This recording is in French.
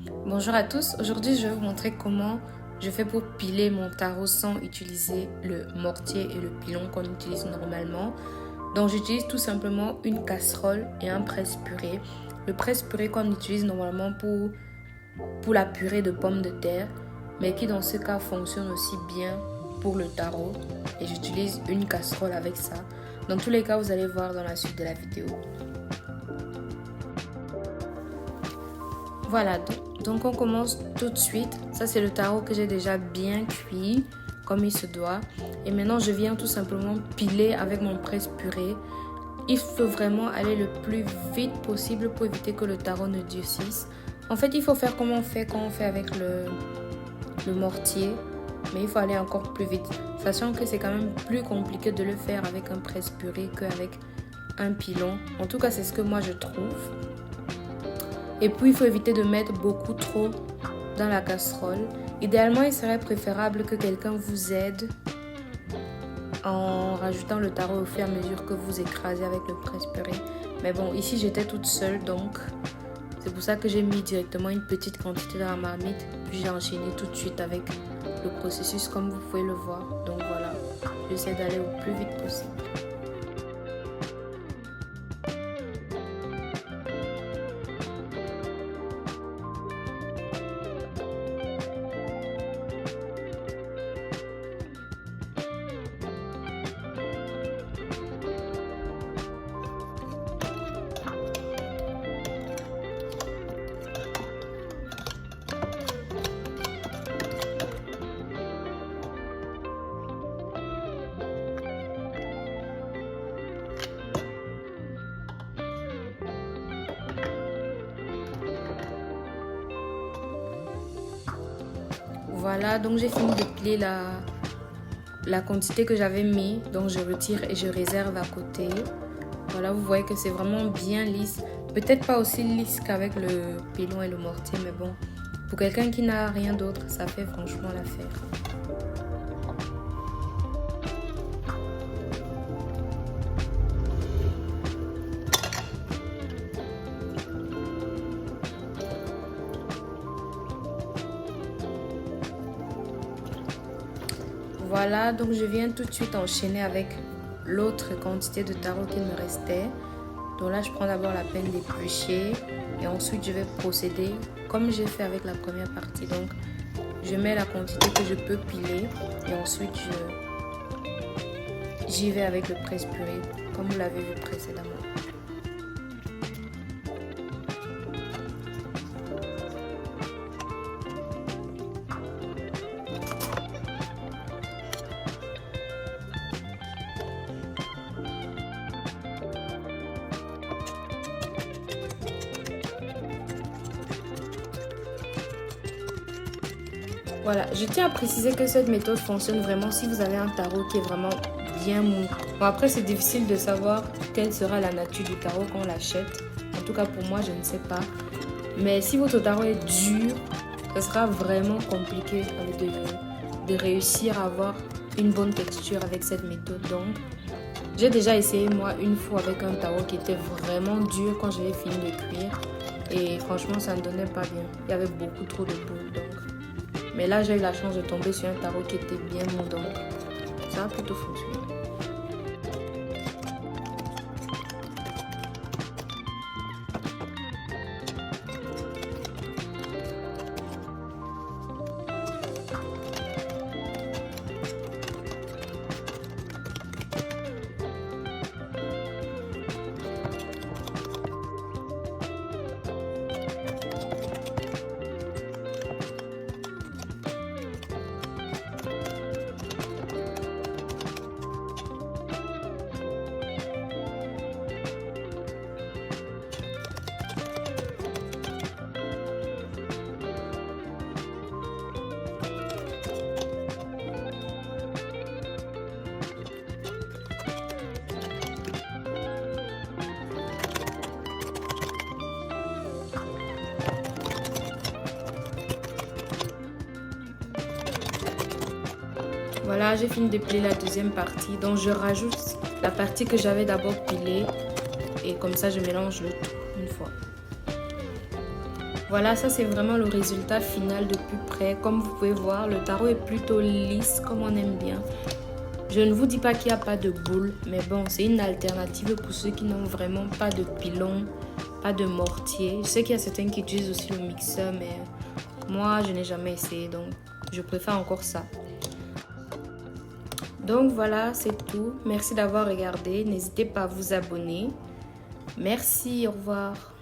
Bonjour à tous, aujourd'hui je vais vous montrer comment je fais pour piler mon tarot sans utiliser le mortier et le pilon qu'on utilise normalement. Donc j'utilise tout simplement une casserole et un presse-purée. Le presse-purée qu'on utilise normalement pour la purée de pommes de terre, mais qui dans ce cas fonctionne aussi bien pour le tarot. Et j'utilise une casserole avec ça. Dans tous les cas, vous allez voir dans la suite de la vidéo. Voilà, donc on commence tout de suite. Ça c'est le tarot que j'ai déjà bien cuit comme il se doit. Et maintenant je viens tout simplement piler avec mon presse-purée. Il faut vraiment aller le plus vite possible pour éviter que le tarot ne durcisse. En fait il faut faire comme on fait quand on fait avec le mortier. Mais il faut aller encore plus vite. Sachant que c'est quand même plus compliqué de le faire avec un presse-purée qu'avec un pilon. En tout cas c'est ce que moi je trouve. Et puis, il faut éviter de mettre beaucoup trop dans la casserole. Idéalement, il serait préférable que quelqu'un vous aide en rajoutant le tarot au fur et à mesure que vous écrasez avec le presse-purée. Mais bon, ici, j'étais toute seule, donc c'est pour ça que j'ai mis directement une petite quantité dans la marmite. Puis, j'ai enchaîné tout de suite avec le processus, comme vous pouvez le voir. Donc voilà, j'essaie d'aller au plus vite possible. Voilà, donc j'ai fini de plier la quantité que j'avais mis. Donc je retire et je réserve à côté. Voilà, vous voyez que c'est vraiment bien lisse. Peut-être pas aussi lisse qu'avec le pilon et le mortier, mais bon, pour quelqu'un qui n'a rien d'autre, ça fait franchement l'affaire. Voilà, donc je viens tout de suite enchaîner avec l'autre quantité de tarot qu'il me restait. Donc là, je prends d'abord la peine d'éplucher et ensuite je vais procéder comme j'ai fait avec la première partie. Donc, je mets la quantité que je peux piler et ensuite j'y vais avec le presse-purée comme vous l'avez vu précédemment. Voilà, je tiens à préciser que cette méthode fonctionne vraiment si vous avez un tarot qui est vraiment bien mou. Bon, après, c'est difficile de savoir quelle sera la nature du tarot quand on l'achète. En tout cas, pour moi, je ne sais pas. Mais si votre tarot est dur, ce sera vraiment compliqué de réussir à avoir une bonne texture avec cette méthode. Donc, j'ai déjà essayé moi une fois avec un tarot qui était vraiment dur quand j'avais fini de cuire. Et franchement, ça ne donnait pas bien. Il y avait beaucoup trop de boules. Mais là, j'ai eu la chance de tomber sur un tarot qui était bien mou, donc ça a plutôt fonctionné. Voilà, j'ai fini de plier la deuxième partie. Donc, je rajoute la partie que j'avais d'abord pilée. Et comme ça, je mélange le tout une fois. Voilà, ça c'est vraiment le résultat final de plus près. Comme vous pouvez voir, le tarot est plutôt lisse, comme on aime bien. Je ne vous dis pas qu'il n'y a pas de boule, mais bon, c'est une alternative pour ceux qui n'ont vraiment pas de pilon, pas de mortier. Je sais qu'il y a certains qui utilisent aussi le mixeur, mais moi, je n'ai jamais essayé, donc je préfère encore ça. Donc voilà, c'est tout. Merci d'avoir regardé. N'hésitez pas à vous abonner. Merci, au revoir.